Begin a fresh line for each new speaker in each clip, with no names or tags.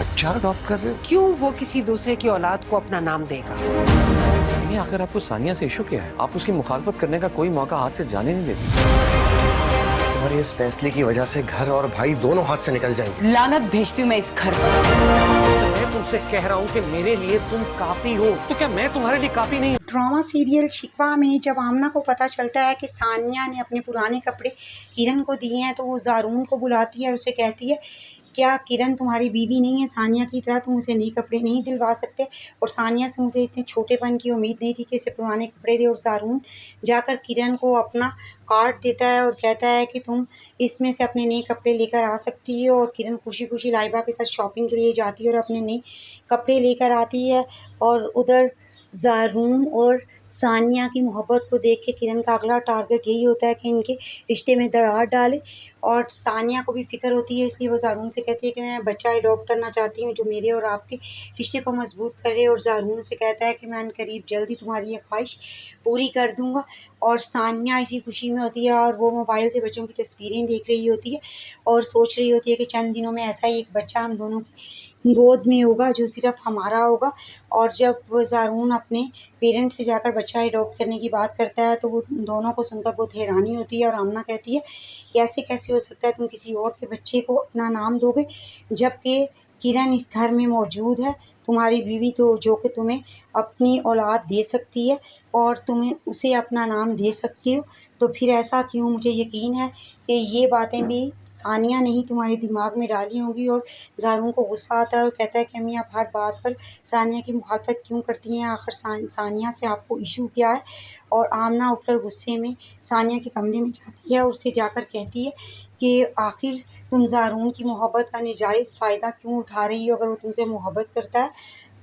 बच्चा अडॉप्ट कर रहे हो?
क्यों वो किसी दूसरे की औलाद को अपना नाम देगा?
आखिर आपको सानिया से इशू क्या है? आप उसकी मुखालफत करने का कोई मौका हाथ से जाने नहीं देती।
तुम्हारे इस फैसले की वजह से घर और भाई दोनों हाथ से निकल जाएंगे।
लानत भेजती हूँ मैं इस घर पर।
मैं तुमसे कह रहा हूँ कि मेरे लिए तुम काफी हो, तो क्या मैं तुम्हारे लिए काफी नहीं?
ड्रामा सीरियल शिकवा में जब आमना को पता चलता है कि सानिया ने अपने पुराने कपड़े किरण को दिए हैं, तो वो ज़ारून को बुलाती है और उसे कहती है, क्या किरण तुम्हारी बीवी नहीं है? सानिया की तरह तुम उसे नए कपड़े नहीं दिलवा सकते? और सानिया से मुझे इतने छोटेपन की उम्मीद नहीं थी कि इसे पुराने कपड़े दे। और ज़ारून जाकर किरण को अपना कार्ड देता है और कहता है कि तुम इसमें से अपने नए कपड़े लेकर आ सकती हो। और किरण खुशी खुशी लाइबा के साथ शॉपिंग के लिए जाती है और अपने नए कपड़े लेकर आती है। और उधर ज़ारून और सानिया की मोहब्बत को देख के किरण का अगला टारगेट यही होता है कि इनके रिश्ते में दरार डाले। और सानिया को भी फ़िक्र होती है, इसलिए वो ज़ारून से कहती है कि मैं बच्चा अडॉप्ट करना चाहती हूँ जो मेरे और आपके रिश्ते को मजबूत करे। और ज़ारून से कहता है कि मैं करीब जल्दी तुम्हारी ये ख्वाहिश पूरी कर दूँगा। और सानिया इसी खुशी में होती है और वो मोबाइल से बच्चों की तस्वीरें देख रही होती है और सोच रही होती है कि चंद दिनों में ऐसा ही एक बच्चा हम दोनों की गोद में होगा जो सिर्फ हमारा होगा। और जब ज़ारून अपने पेरेंट्स से जाकर बच्चा अडॉप्ट करने की बात करता है तो वो दोनों को सुनकर बहुत हैरानी होती है। और आमना कहती है कि ऐसे कैसे हो सकता है, तुम किसी और के बच्चे को अपना नाम दोगे जबकि किरण इस घर में मौजूद है, तुम्हारी बीवी तो जो कि तुम्हें अपनी औलाद दे सकती है और तुम्हें उसे अपना नाम दे सकती हो, तो फिर ऐसा क्यों? मुझे यकीन है कि ये बातें भी सानिया ने ही तुम्हारे दिमाग में डाली होंगी। और ज़ारून को गुस्सा आता है और कहता है कि अम्मी आप हर बात पर सानिया की मुखालफत क्यों करती हैं? आखिर सानिया से आपको इशू क्या है? और आमना उठकर गुस्से में सानिया के कमरे में जाती है और उससे जाकर कहती है कि आखिर तुम ज़ारून की मोहब्बत का नाजायज़ फ़ायदा क्यों उठा रही हो? अगर वो तुमसे मोहब्बत करता है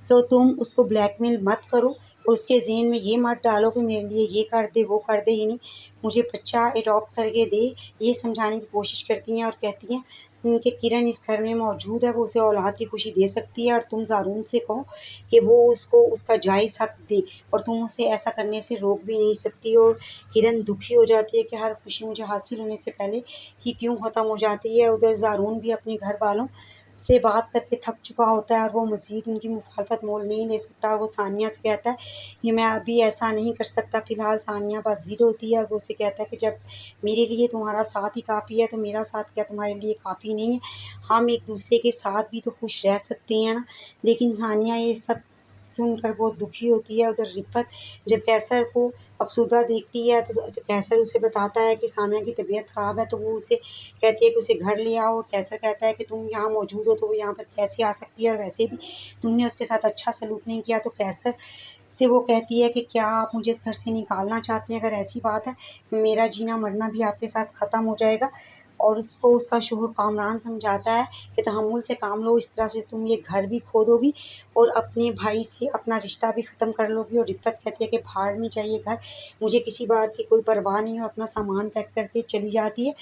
तो तुम उसको ब्लैकमेल मत करो और उसके ज़हन में ये मत डालो कि मेरे लिए ये कर दे वो कर दे, यानी मुझे बच्चा अडॉप्ट करके दे, ये समझाने की कोशिश करती हैं। और कहती हैं कि किरण इस घर में मौजूद है, वो उसे औलाद की खुशी दे सकती है और तुम ज़ारून से कहो कि वो उसको उसका जायज़ हक़ दे और तुम उसे ऐसा करने से रोक भी नहीं सकती। और किरण दुखी हो जाती है कि हर खुशी मुझे हासिल होने से पहले ही क्यों ख़त्म हो जाती है। उधर ज़ारून भी अपने घर वालों से बात करके थक चुका होता है और वो मज़ीद उनकी मुखालफत मोल नहीं ले सकता। और वो सानिया से कहता है कि मैं अभी ऐसा नहीं कर सकता। फ़िलहाल सानिया बस ज़िद होती है और वो उसे कहता है कि जब मेरे लिए तुम्हारा साथ ही काफ़ी है तो मेरा साथ क्या तुम्हारे लिए काफ़ी नहीं है? हम एक दूसरे के साथ भी तो खुश रह सकते हैं ना। लेकिन सानिया ये सब सुनकर बहुत दुखी होती है। उधर रिफ़त जब कैसर को अफसरदा देखती है तो कैसर उसे बताता है कि सामिया की तबीयत ख़राब है, तो वो उसे कहती है कि उसे घर ले आओ। और कैसर कहता है कि तुम यहाँ मौजूद हो तो वो यहाँ पर कैसे आ सकती है, और वैसे भी तुमने उसके साथ अच्छा सलूक नहीं किया। तो कैसर से वो कहती है कि क्या आप मुझे इस घर से निकालना चाहते हैं? अगर ऐसी बात है तो मेरा जीना मरना भी आपके साथ ख़त्म हो जाएगा। और उसको उसका शौहर कामरान समझाता है कि तहम्मुल से काम लो, इस तरह से तुम ये घर भी खो दोगी और अपने भाई से अपना रिश्ता भी ख़त्म कर लोगी। और रिफ़त कहती है कि भाड़ में चाहिए घर, मुझे किसी बात की कोई परवाह नहीं है, और अपना सामान पैक करके चली जाती है।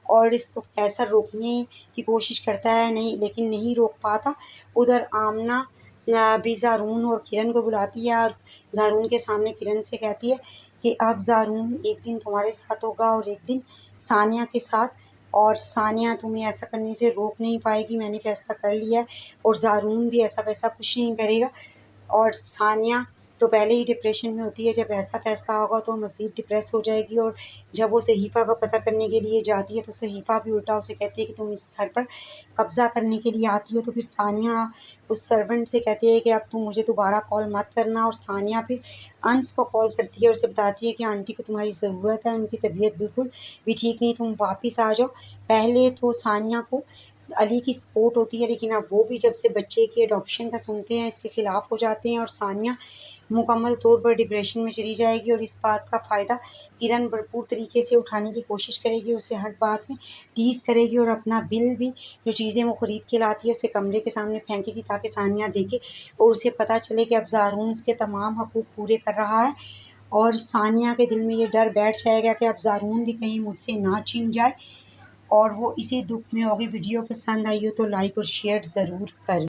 और इसको कैसर रोकने की कोशिश करता है नहीं, लेकिन नहीं रोक पाता। उधर आमना भी ज़ारून और किरण को बुलाती है और ज़ारून के सामने किरण से कहती है कि अब ज़ारून एक दिन तुम्हारे साथ होगा और एक दिन सानिया के साथ, और सानिया तुम्हें ऐसा करने से रोक नहीं पाएगी, मैंने फ़ैसला कर लिया है। और ज़ारून भी ऐसा वैसा कुछ नहीं करेगा। और सानिया तो पहले ही डिप्रेशन में होती है, जब ऐसा फ़ैसला होगा तो मज़ीद डिप्रेस हो जाएगी। और जब वो सहीफ़ा का पता करने के लिए जाती है तो सहीफ़ा भी उल्टा उसे कहती है कि तुम इस घर पर कब्ज़ा करने के लिए आती हो। तो फिर सानिया उस सर्वेंट से कहती है कि अब तुम मुझे दोबारा कॉल मत करना। और सानिया फिर अंस को कॉल करती है और उसे बताती है कि आंटी को तुम्हारी ज़रूरत है, उनकी तबीयत बिल्कुल भी ठीक नहीं, तुम वापस आ जाओ। पहले तो सानिया को अली की सपोर्ट होती है, लेकिन अब वो भी जब से बच्चे की अडॉप्शन का सुनते हैं इसके ख़िलाफ़ हो जाते हैं और सानिया मुकम्मल तौर पर डिप्रेशन में चली जाएगी। और इस बात का फ़ायदा किरण भरपूर तरीके से उठाने की कोशिश करेगी, उसे हर बात में टीज़ करेगी और अपना बिल भी, जो चीज़ें वो ख़रीद के लाती है, उसे कमरे के सामने फेंकेगी ताकि सानिया देखे और उसे पता चले कि अब ज़ारून उसके तमाम हकूक़ पूरे कर रहा है। और सानिया के दिल में ये डर बैठ जाएगा कि अब ज़ारून भी कहीं मुझसे ना छिन जाए। और वो इसी दुख में होगी। वीडियो पसंद आई हो तो लाइक और शेयर ज़रूर करें।